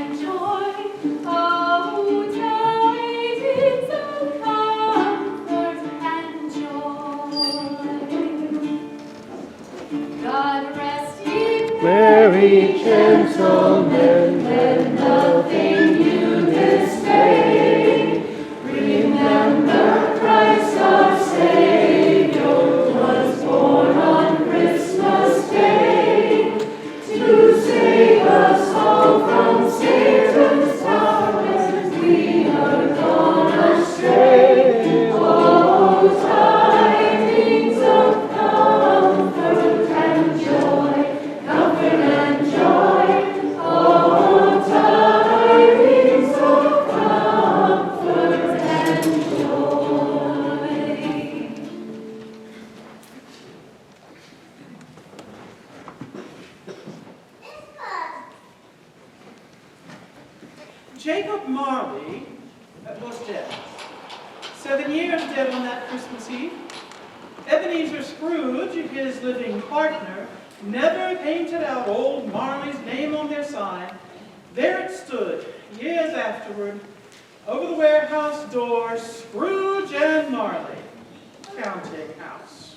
and joy. Oh, tidings of comfort and joy. God rest ye merry gentlemen, let nothing you dismay. Remember Christ our Savior was born on Christmas Day to save us all from Satan's power as we are gone astray. Oh, tidings of comfort and joy, comfort and joy. Oh, tidings of comfort and joy. Jacob Marley was dead. 7 years dead on that Christmas Eve. Ebenezer Scrooge, his living partner, never painted out old Marley's name on their sign. There it stood, years afterward, over the warehouse door, Scrooge and Marley, counting house.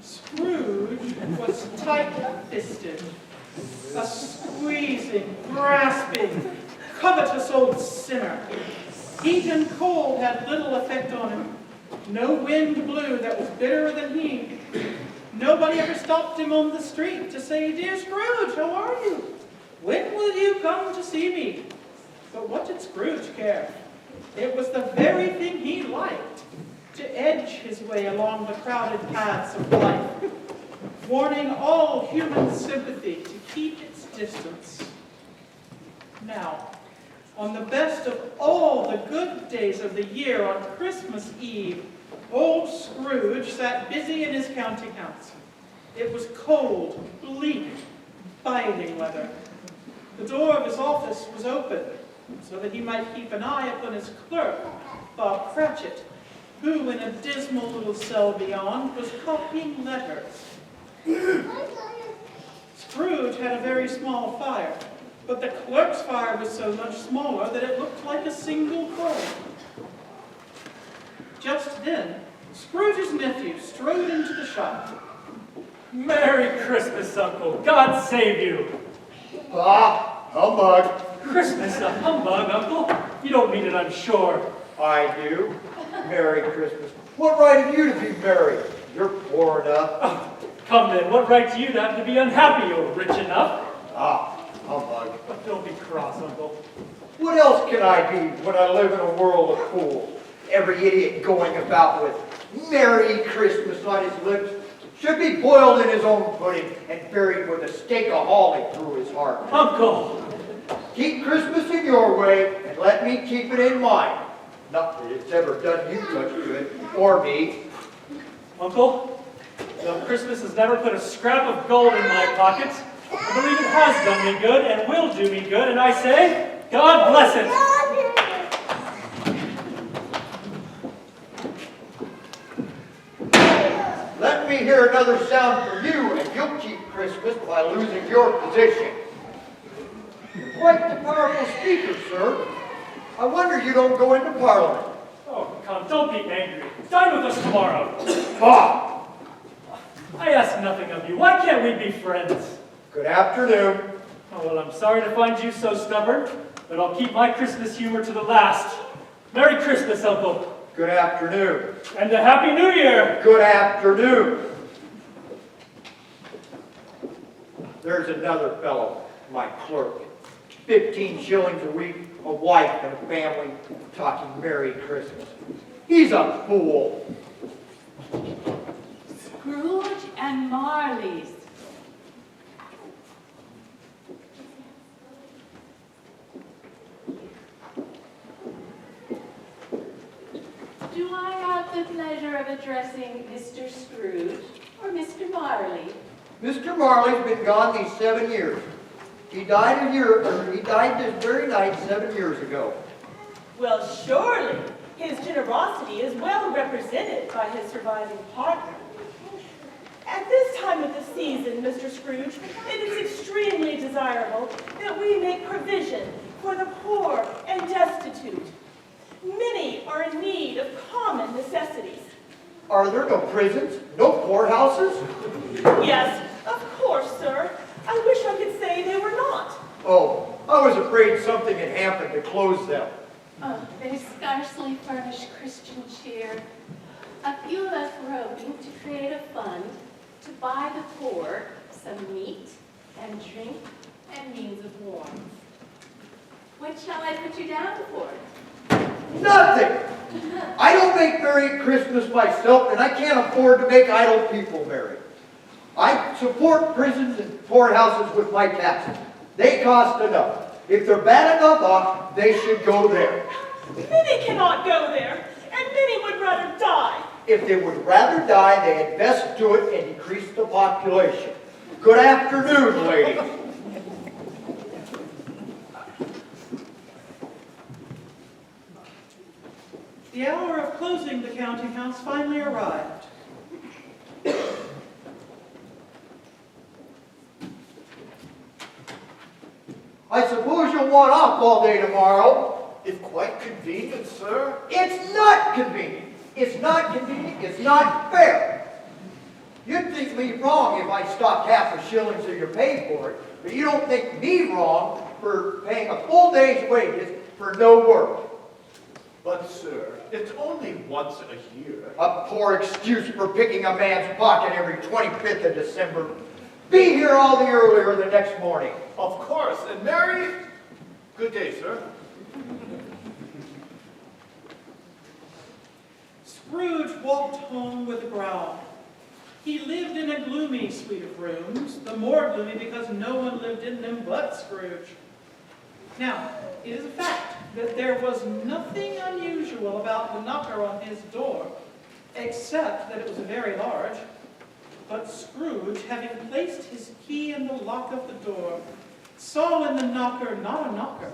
Scrooge was tight-fisted, a squeezing, grasping, covetous old sinner. Heat and cold had little effect on him. No wind blew that was bitterer than he. Nobody ever stopped him on the street to say, "Dear Scrooge, how are you? When will you come to see me?" But what did Scrooge care? It was the very thing he liked, to edge his way along the crowded paths of life, warning all human sympathy to keep its distance. Now, on the best of all the good days of the year, on Christmas Eve, old Scrooge sat busy in his counting house. It was cold, bleak, biting weather. The door of his office was open, so that he might keep an eye upon his clerk, Bob Cratchit, who, in a dismal little cell beyond, was copying letters. Scrooge had a very small fire, but the clerk's fire was so much smaller that it looked like a single coal. Just then, Scrooge's nephew strode into the shop. Merry Christmas, Uncle. God save you. Ah, humbug. Christmas a humbug, Uncle? You don't mean it, I'm sure. I do. Merry Christmas. What right have you to be merry? You're poor enough. Oh, come then, what right do you have to be unhappy? You're rich enough. Ah, humbug. But don't be cross, Uncle. What else can I be when I live in a world of fools? Every idiot going about with Merry Christmas on his lips should be boiled in his own pudding and buried with a stake of holly through his heart. Uncle! Keep Christmas in your way and let me keep it in mine. Not that it's ever done you much good, or me. Uncle, though Christmas has never put a scrap of gold in my pocket, I believe it has done me good and will do me good, and I say, God bless it! Let me hear another sound from you, and you'll keep Christmas by losing your position. You're quite the powerful speaker, sir. I wonder you don't go into Parliament. Oh, come, don't be angry. Dine with us tomorrow. Ah! I ask nothing of you. Why can't we be friends? Good afternoon. Oh, well, I'm sorry to find you so stubborn, but I'll keep my Christmas humor to the last. Merry Christmas, Uncle. Good afternoon. And a Happy New Year. Good afternoon. There's another fellow, my clerk. 15 shillings a week, a wife and a family, talking Merry Christmas. He's a fool. Scrooge and Marley's. Do I have the pleasure of addressing Mr. Scrooge or Mr. Marley? Mr. Marley's been gone these 7 years. He died this very night 7 years ago. Well, surely his generosity is well represented by his surviving partner. At this time of the season, Mr. Scrooge, it is extremely desirable that we make provision poor and destitute. Many are in need of common necessities. Are there no prisons? No poorhouses? Yes, of course, sir. I wish I could say they were not. Oh, I was afraid something had happened to close them. Oh, they scarcely furnish Christian cheer. A few left roving to create a fund to buy the poor some meat and drink and means of warmth. What shall I put you down for? Nothing! I don't make Merry Christmas myself, and I can't afford to make idle people merry. I support prisons and poorhouses with my taxes. They cost enough. If they're bad enough off, they should go there. Many cannot go there, and many would rather die. If they would rather die, they had best do it and decrease the population. Good afternoon, ladies. The hour of closing the counting house finally arrived. I suppose you'll want off all day tomorrow. If quite convenient, sir. It's not convenient. It's not convenient. It's not fair. You'd think me wrong if I stopped half a shilling so you pay for it, but you don't think me wrong for paying a full day's wages for no work. But, sir, it's only once a year. A poor excuse for picking a man's pocket every 25th of December. Be here all the earlier the next morning. Of course, and Mary, good day, sir. Scrooge walked home with a growl. He lived in a gloomy suite of rooms, the more gloomy because no one lived in them but Scrooge. Now, it is a fact that there was nothing unusual about the knocker on his door, except that it was very large. But Scrooge, having placed his key in the lock of the door, saw in the knocker not a knocker,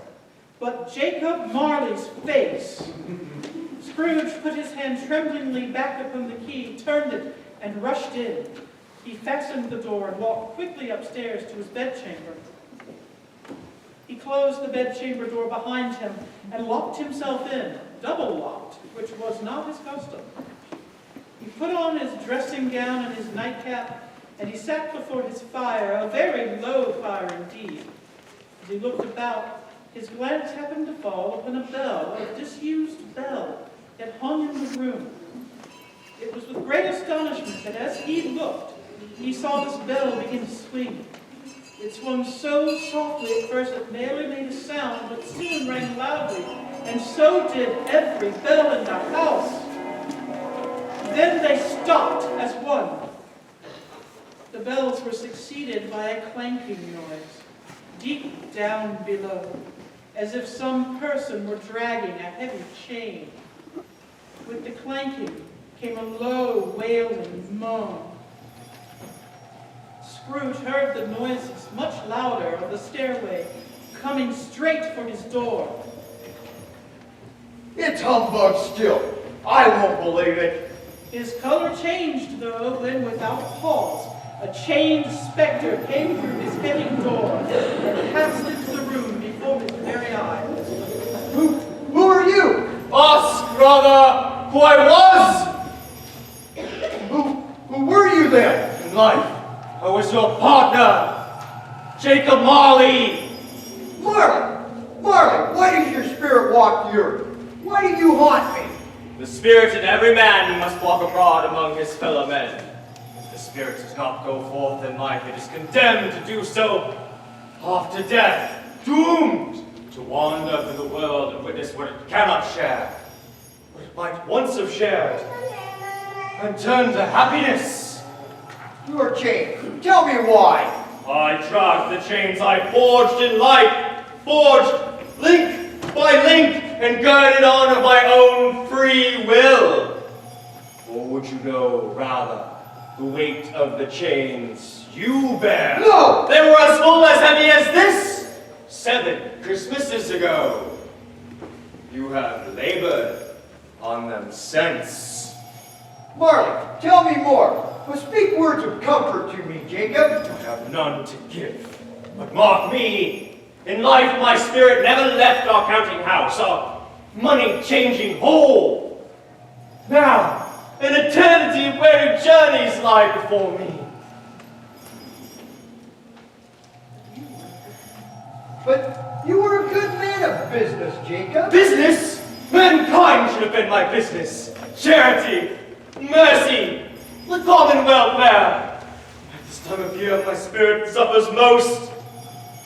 but Jacob Marley's face. Scrooge put his hand tremblingly back upon the key, turned it, and rushed in. He fastened the door and walked quickly upstairs to his bedchamber. He closed the bedchamber door behind him and locked himself in, double locked, which was not his custom. He put on his dressing gown and his nightcap, and he sat before his fire, a very low fire indeed. As he looked about, his glance happened to fall upon a bell, a disused bell, that hung in the room. It was with great astonishment that as he looked, he saw this bell begin to swing. It swung so softly at first it barely made a sound, but soon rang loudly, and so did every bell in the house. Then they stopped as one. The bells were succeeded by a clanking noise, deep down below, as if some person were dragging a heavy chain. With the clanking came a low, wailing moan. Scrooge heard the noises, much louder, of the stairway, coming straight for his door. It's humbug still. I won't believe it. His color changed, though, when without pause, a chained specter came through his heavy door and passed into the room before his very eyes. Who are you? Ask, rather, who I was Who were you then? in life. I was your partner, Jacob Marley. Marley! Marley, why does your spirit walk the earth? Why do you haunt me? The spirit in every man who must walk abroad among his fellow men. If the spirit does not go forth in life, it is condemned to do so after death, doomed to wander through the world and witness what it cannot share, what it might once have shared, and turn to happiness. You are chained. Tell me why. I dragged the chains I forged in life, forged link by link, and girded on of my own free will. Or would you know, rather, the weight of the chains you bear? No! They were as full as heavy as this 7 Christmases ago. You have labored on them since. Marley, tell me more. But speak words of comfort to me, Jacob. I have none to give, but mark me, In life, my spirit never left our counting house, our money-changing hole. Now, an eternity of weary journeys lie before me. But you were a good man of business, Jacob. Business? Mankind should have been my business. Charity, mercy, the common welfare. At this time of year, my spirit suffers most.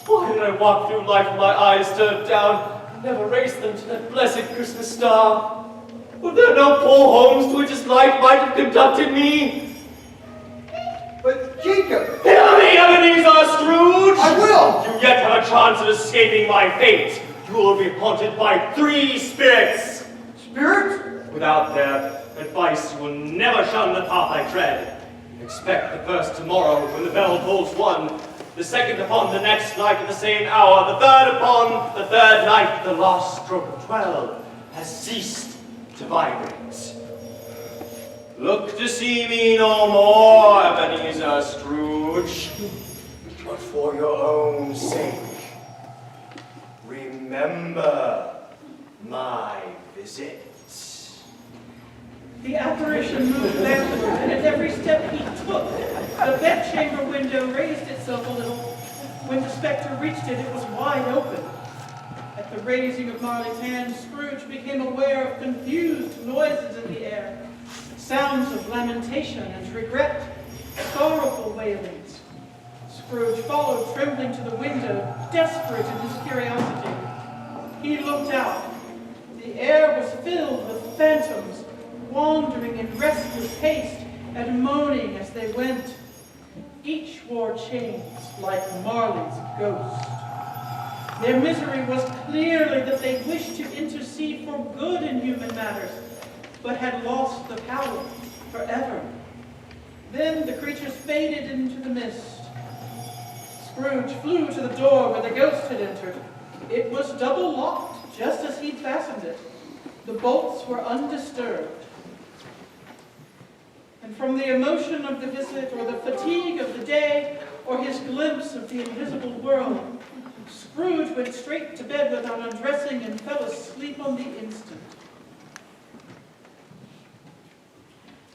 Why did I walk through life with my eyes turned down and never raise them to that blessed Christmas star? Were there no poor homes to which his light might have conducted me? But Jacob, Hear me, Ebenezer Scrooge! I will! You yet have a chance of escaping my fate. You will be haunted by 3 spirits. Spirits? Without their advice, you will never shun the path I tread. Expect the first tomorrow when the bell tolls 1, the second upon the next night at the same hour, the third upon the third night, the last stroke of 12 has ceased to vibrate. Look to see me no more, Ebenezer Scrooge, but for your own sake, remember my visit. The apparition moved backward, and at every step he took, the bedchamber window raised itself a little. When the spectre reached it, it was wide open. At the raising of Marley's hand, Scrooge became aware of confused noises in the air, sounds of lamentation and regret, sorrowful wailings. Scrooge followed trembling to the window, desperate in his curiosity. He looked out. The air was filled with phantoms, wandering in restless haste and moaning as they went. Each wore chains like Marley's ghost. Their misery was clearly that they wished to intercede for good in human matters, but had lost the power forever. Then the creatures faded into the mist. Scrooge flew to the door where the ghost had entered. It was double locked, just as he'd fastened it. The bolts were undisturbed. And from the emotion of the visit, or the fatigue of the day, or his glimpse of the invisible world, Scrooge went straight to bed without undressing and fell asleep on the instant.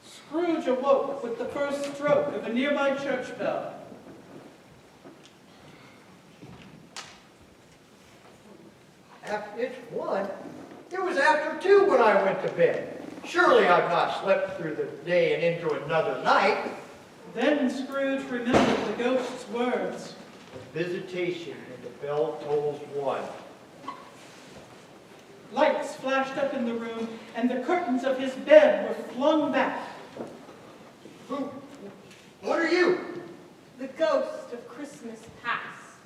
Scrooge awoke with the first stroke of a nearby church bell. It's 1. It was after 2 when I went to bed. Surely I've not slept through the day and into another night. Then Scrooge remembered the ghost's words. A visitation and the bell tolls 1. Lights flashed up in the room, and the curtains of his bed were flung back. What are you? The ghost of Christmas past.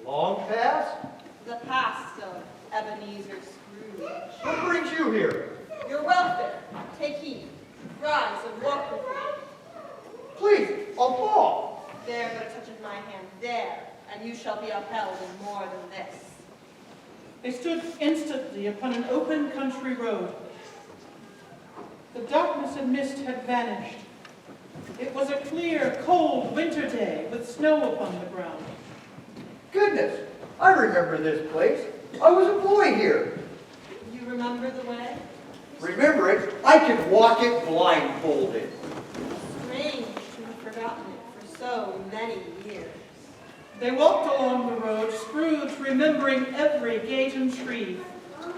Long past? The past of Ebenezer Scrooge. What brings you here? Your welfare. Take heed. Rise and walk with me. Please, I'll fall. There but a touch of my hand. There. And you shall be upheld in more than this. They stood instantly upon an open country road. The darkness and mist had vanished. It was a clear, cold winter day with snow upon the ground. Goodness, I remember this place. I was a boy here. You remember the way? Remember it? I could walk it blindfolded. Strange to have forgotten it for so many years. They walked along the road, Scrooge remembering every gate and tree.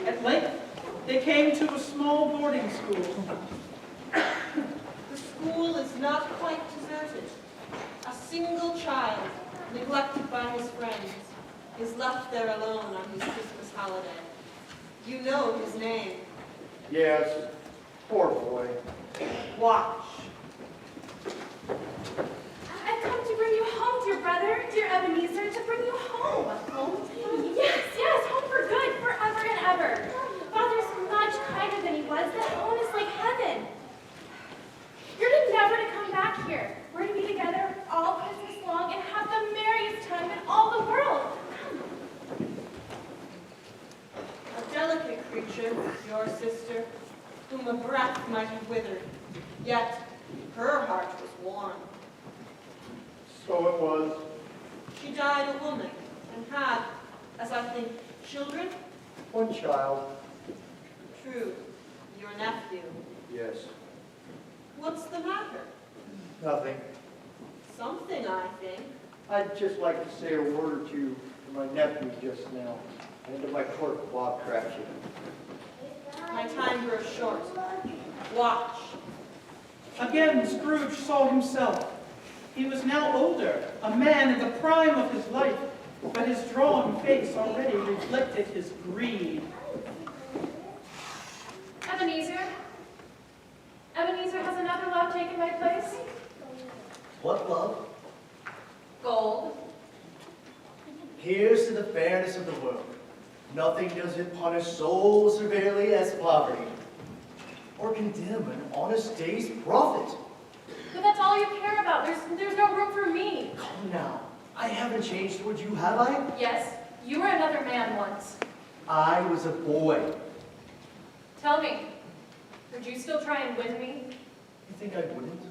At length, they came to a small boarding school. The school is not quite deserted. A single child, neglected by his friends, is left there alone on his Christmas holiday. You know his name. Yes, poor boy. Watch. I've come to bring you home, dear brother, dear Ebenezer, to bring you home. Home? Yes, yes, home for good, forever and ever. Father's much kinder than he was. That home is like heaven. You're never to come back here. We're to be together all Christmas long and have the merriest time in all the world. Come. A delicate creature, your sister, whom a breath might have withered, yet her heart was warm. So it was. She died a woman and had, as I think children? One child, True, your nephew. yes. What's the matter? Nothing. Something, I think. I'd just like to say a word or two to my nephew just now, and to my clerk, Bob Cratchit. My time grows short. Watch. Again, Scrooge saw himself. He was now older, a man in the prime of his life, but his drawn face already reflected his greed. Ebenezer? Ebenezer, has another love taken my place? What love? Gold. Here's to the fairness of the world. Nothing does it punish so severely as poverty, or condemn an honest day's profit. But that's all you care about. There's no room for me. Come now, I haven't changed towards you, have I? Yes, you were another man once. I was a boy. Tell me, would you still try and win me? You think I wouldn't?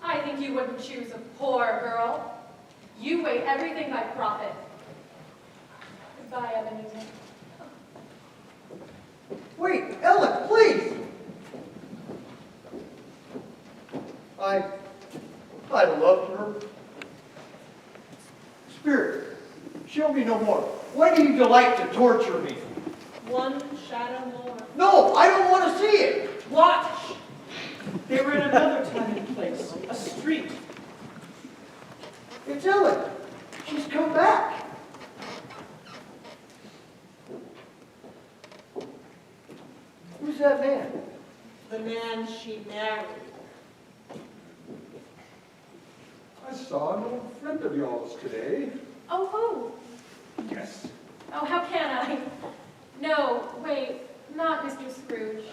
I think you wouldn't choose a poor girl. You weigh everything by profit. Goodbye, Ebenezer. Wait, Ellen, please! I loved her. Spirit, show me no more. Why do you delight to torture me? One shadow more. No, I don't want to see it. Watch. They were in another time and place, a street. It's Ellen. She's come back. Who's that man? The man she married. I saw an old friend of yours today. Oh, who? Yes. Oh, how can I? No, wait, not Mr. Scrooge.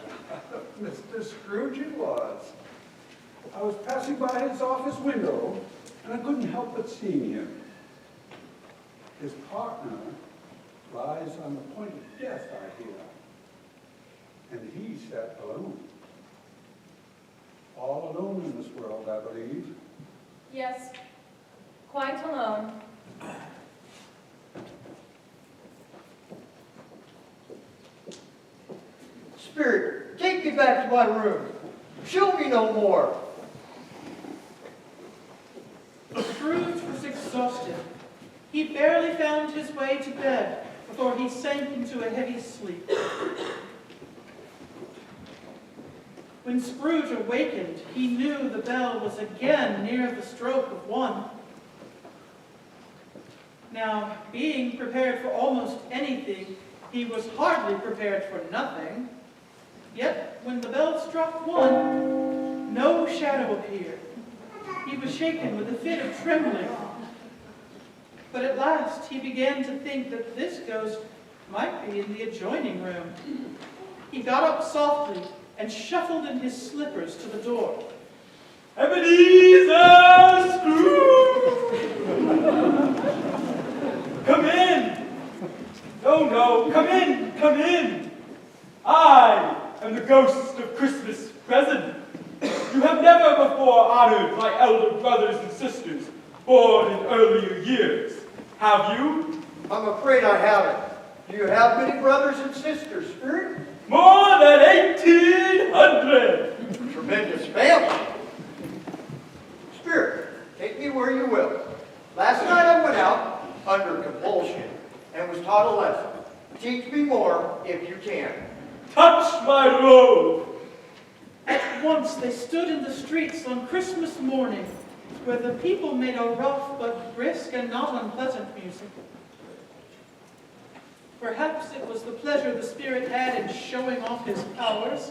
Mr. Scrooge it was. I was passing by his office window, and I couldn't help but seeing him. His partner lies on the point of death, I hear. And he sat alone. All alone in this world, I believe. Yes, quite alone. Spirit, take me back to my room. Show me no more. Scrooge was exhausted. He barely found his way to bed before he sank into a heavy sleep. When Scrooge awakened, he knew the bell was again near the stroke of 1. Now, being prepared for almost anything, he was hardly prepared for nothing. Yet, when the bell struck 1, no shadow appeared. He was shaken with a fit of trembling. But at last he began to think that this ghost might be in the adjoining room. He got up softly and shuffled in his slippers to the door. Ebenezer Scrooge! Come in! No, come in, come in! I am the ghost of Christmas present. You have never before honored my elder brothers and sisters born in earlier years, have you? I'm afraid I haven't. Do you have many brothers and sisters, Spirit? More than 1,800! Tremendous family. Spirit, take me where you will. Last night I went out under compulsion and was taught a lesson. Teach me more if you can. Touch my robe! At once they stood in the streets on Christmas morning, where the people made a rough but brisk and not unpleasant music. Perhaps it was the pleasure the Spirit had in showing off his powers,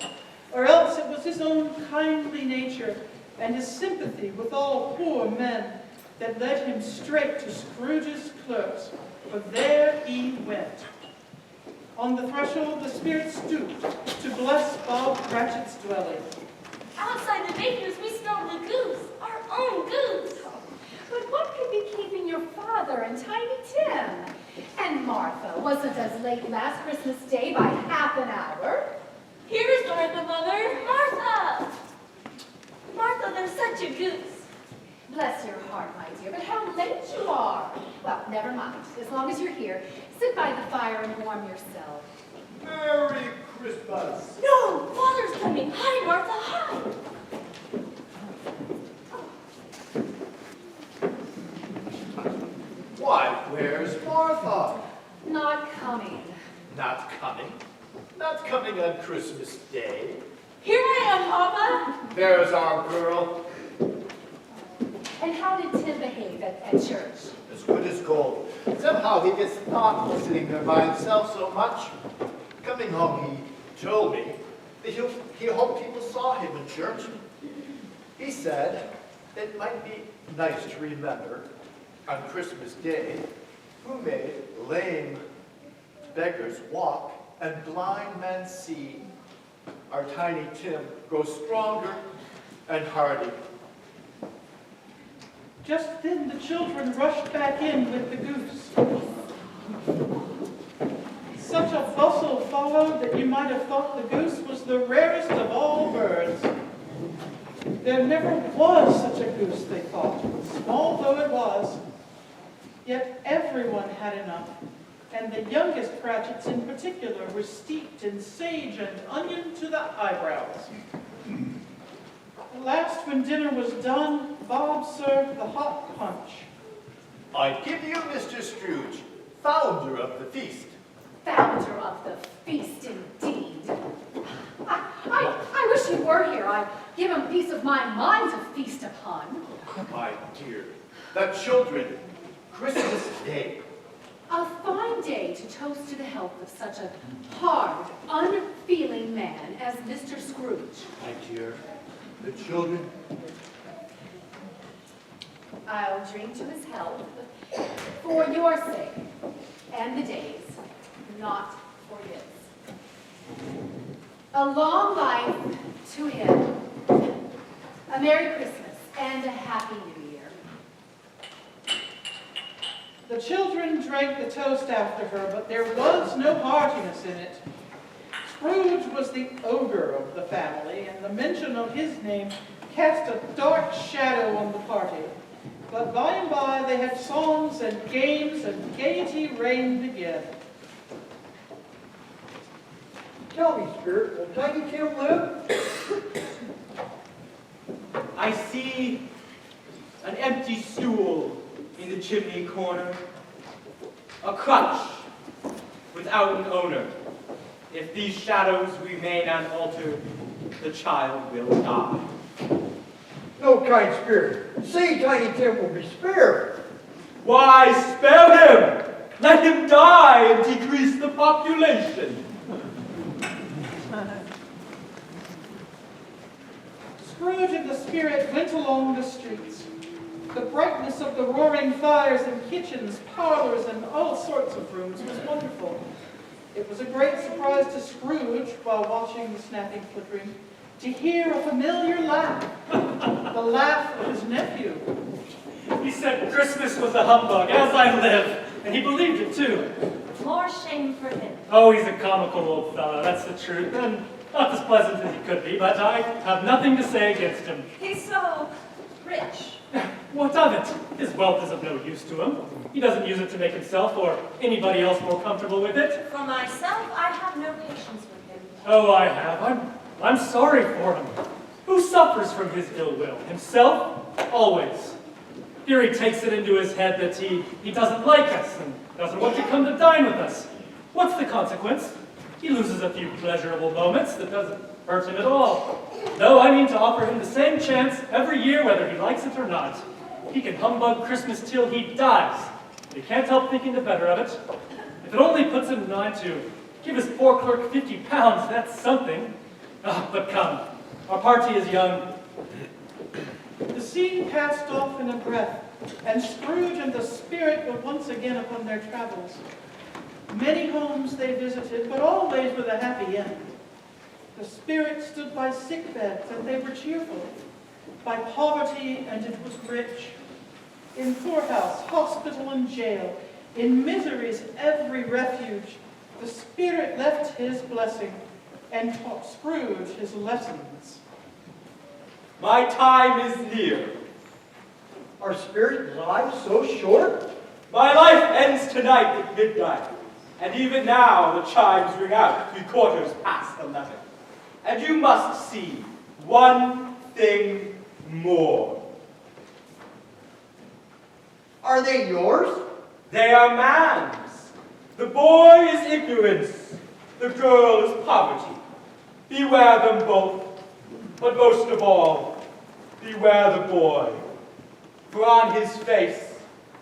or else it was his own kindly nature and his sympathy with all poor men that led him straight to Scrooge's clerks, for there he went. On the threshold, the Spirit stooped to bless Bob Cratchit's dwelling. Outside the baker's, we smelled the goose, our own goose. But what could be keeping your father and Tiny Tim? And Martha wasn't as late last Christmas Day by half an hour. Here's Martha, Mother. Martha! Martha, there's such a goose. Bless your heart, my dear, but how late you are. Well, never mind. As long as you're here, sit by the fire and warm yourself. Merry Christmas. No, Father's coming. Hi, Martha, hi. Why, where's Martha? Not coming. Not coming. Not coming on Christmas Day. Here I am, Papa. There's our girl. And how did Tim behave at church? As good as gold. Somehow he gets thoughtful sitting there by himself so much. Coming home, he told me that he hoped people saw him in church. He said it might be nice to remember on Christmas Day who made lame beggars walk and blind men see. Our tiny Tim grows stronger and hardy. Just then the children rushed back in with the goose. Such a bustle followed that you might have thought the goose was the rarest of all birds. There never was such a goose, they thought, small though it was. Yet everyone had enough, and the youngest Cratchits in particular were steeped in sage and onion to the eyebrows. At last, when dinner was done, Bob served the hot punch. I give you Mr. Scrooge, founder of the feast. Founder of the feast, indeed. I wish you were here. I'd give him peace of my mind to feast upon. My dear, the children, Christmas Day. A fine day to toast to the health of such a hard, unfeeling man as Mr. Scrooge. My dear, the children. I'll drink to his health for your sake and the day's, not for his. A long life to him, a Merry Christmas and a Happy New Year. The children drank the toast after her, but there was no heartiness in it. Scrooge was the ogre of the family, and the mention of his name cast a dark shadow on the party. But by and by they had songs and games, and gaiety reigned again. Tell me, Spirit, will Tiny Tim live? I see an empty stool in the chimney corner, a crutch without an owner. If these shadows remain unaltered, the child will die. No, kind Spirit. Say Tiny Tim will be spared. Why spare him? Let him die and decrease the population. Scrooge and the Spirit went along the streets. The brightness of the roaring fires in kitchens, parlors, and all sorts of rooms was wonderful. It was a great surprise to Scrooge, while watching the snapping flickering, to hear a familiar laugh, the laugh of his nephew. He said Christmas was a humbug, as I live, and he believed it too. More shame for him. Oh, he's a comical old fellow, that's the truth, and not as pleasant as he could be, but I have nothing to say against him. He's so rich. What of it? His wealth is of no use to him. He doesn't use it to make himself or anybody else more comfortable with it. For myself, I have no patience with him. Oh, I have. I'm sorry for him. Who suffers from his ill will? Himself? Always. Here he takes it into his head that he doesn't like us and doesn't want to come to dine with us. What's the consequence? He loses a few pleasurable moments that doesn't hurt him at all. No, I mean to offer him the same chance every year, whether he likes it or not. He can humbug Christmas till he dies, but he can't help thinking the better of it. If it only puts him in mind to give his poor clerk 50 pounds, that's something. Ah, but come, our party is young. The scene passed off in a breath, and Scrooge and the Spirit were once again upon their travels. Many homes they visited, but always with a happy end. The Spirit stood by sick beds, and they were cheerful. By poverty, and it was rich. In poorhouse, hospital, and jail, in misery's every refuge, the Spirit left his blessing and taught Scrooge his lessons. My time is near. Are spirit lives so short? My life ends tonight at midnight, and even now the chimes ring out 3/4 past 11. And you must see one thing more. Are they yours? They are man's. The boy is ignorance, the girl is poverty. Beware them both, but most of all, beware the boy. For on his face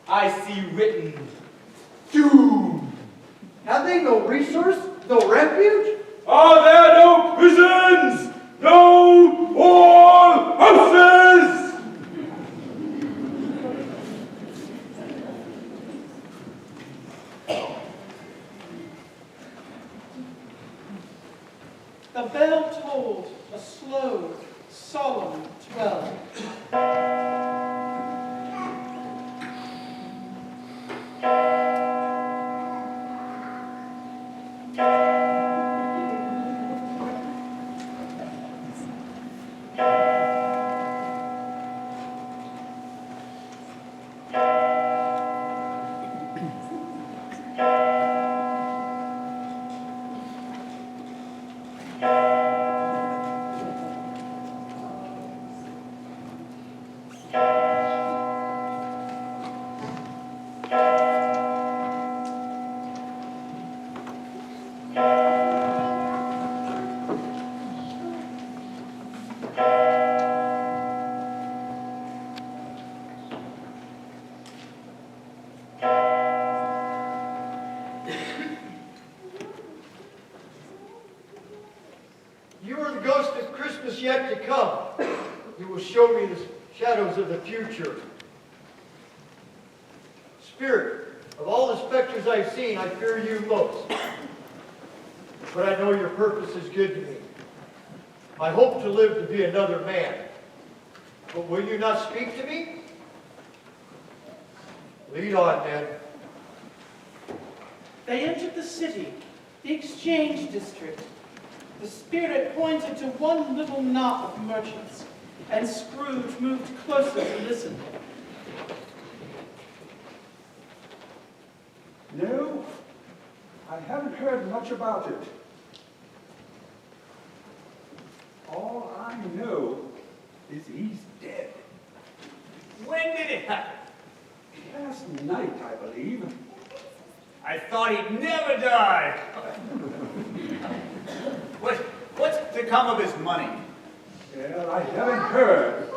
I see written, doom. Have they no resource, no refuge? Are there no prisons, no more houses? The bell tolled a slow, solemn 12. You are the ghost of Christmas yet to come. You will show me the shadows of the future. Spirit, of all the specters I've seen, I fear you most. But I know your purpose is good to me. I hope to live to be another man. But will you not speak to me? Lead on, then. They entered the city, the exchange district. The spirit pointed to one little knot of merchants, and Scrooge moved closer to listen. No, I haven't heard much about it. All I know is he's dead. When did it happen? Last night, I believe. I thought he'd never die. What's to come of his money? Well, I haven't heard.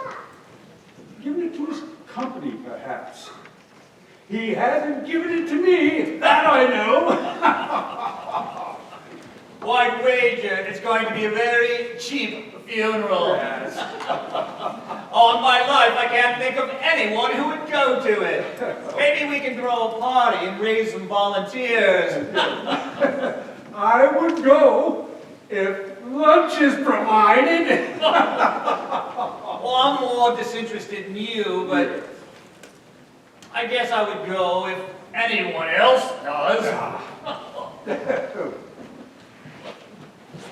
Given it to his company, perhaps. He hasn't given it to me, that I know. Why wager it's going to be a very cheap funeral? Yes. On my life, I can't think of anyone who would go to it. Maybe we can throw a party and raise some volunteers. I would go if lunch is provided. Well, I'm more disinterested in you, but I guess I would go if anyone else does.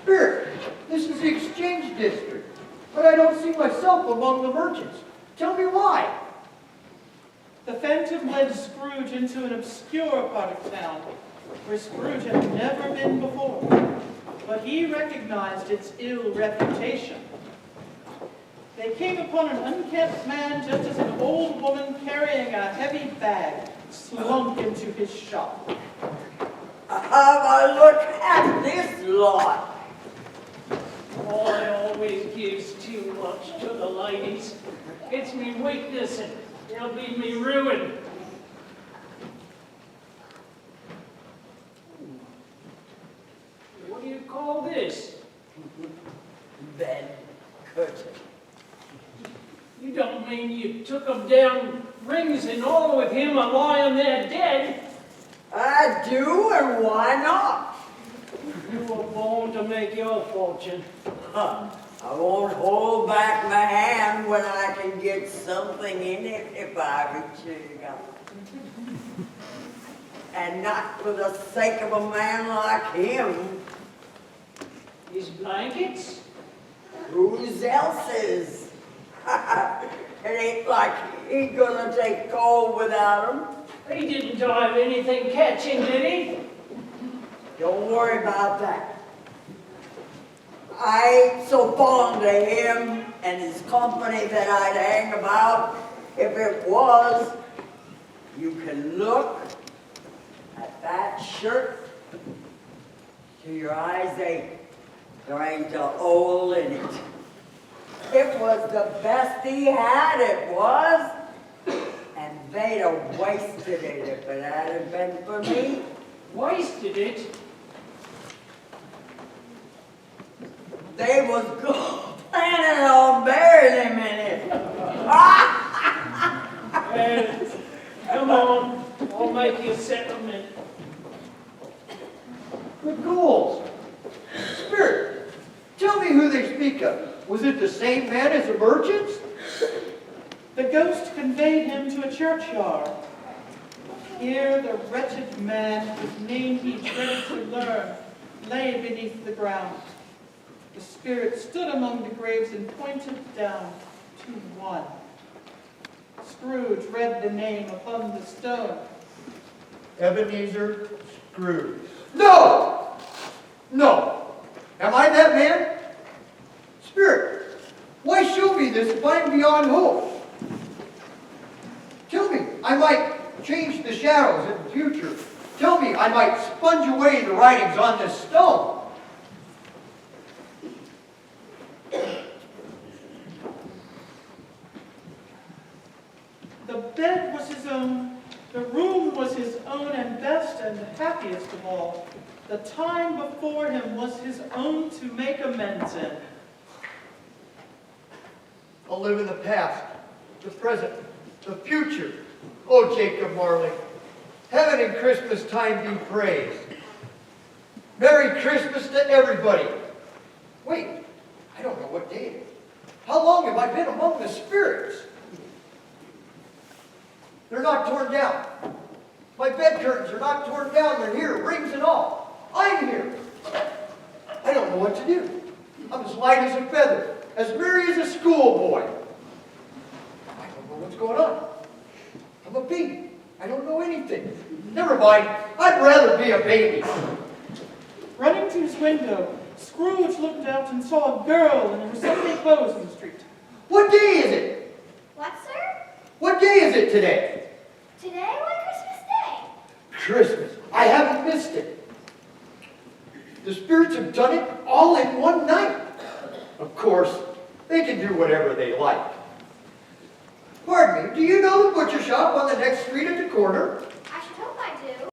Spirit, this is the exchange district, but I don't see myself among the merchants. Tell me why. The phantom led Scrooge into an obscure part of town, where Scrooge had never been before, but he recognized its ill reputation. They came upon an unkempt man just as an old woman carrying a heavy bag slunk into his shop. Have a look at this lot. Boy always gives too much to the ladies. It's me weakness and it'll be me ruin. What do you call this? Bed curtain. You don't mean you took 'em down, rings and all, with him a lying there dead? I do, and why not? You were born to make your fortune. I won't hold back my hand when I can get something in it if I reach it up. And not for the sake of a man like him. His blankets? Whose else's? It ain't like he gonna take cold without him. He didn't die of anything catching, did he? Don't worry about that. I ain't so fond of him and his company that I'd hang about. If it was, you can look at that shirt till your eyes ache. There ain't a hole in it. It was the best he had, it was. And they'd have wasted it if it hadn't been for me. Wasted it? They was planning on burying him in it. Come on, I'll make you a settlement. The ghouls. Spirit, tell me who they speak of. Was it the same man as the merchants? The ghost conveyed him to a churchyard. Here the wretched man whose name he dreaded to learn lay beneath the ground. The spirit stood among the graves and pointed down to one. Scrooge read the name upon the stone. Ebenezer Scrooge. No! No! Am I that man? Spirit, why show me this if I'm beyond hope? Tell me I might change the shadows in the future. Tell me I might sponge away the writings on this stone. The bed was his own, the room was his own and best and happiest of all. The time before him was his own to make amends in. I'll live in the past, the present, the future. Oh, Jacob Marley, heaven and Christmas time be praised. Merry Christmas to everybody. Wait, I don't know what day it is. How long have I been among the spirits? They're not torn down. My bed curtains are not torn down. They're here, rings and all. I'm here. I don't know what to do. I'm as light as a feather, as merry as a schoolboy. I don't know what's going on. I'm a baby. I don't know anything. Never mind. I'd rather be a baby. Running to his window, Scrooge looked out and saw a girl in her Sunday clothes in the street. What day is it? What, sir? What day is it today? Today? Why, Christmas Day. Christmas. I haven't missed it. The spirits have done it all in one night. Of course, they can do whatever they like. Pardon me, do you know the butcher shop on the next street at the corner?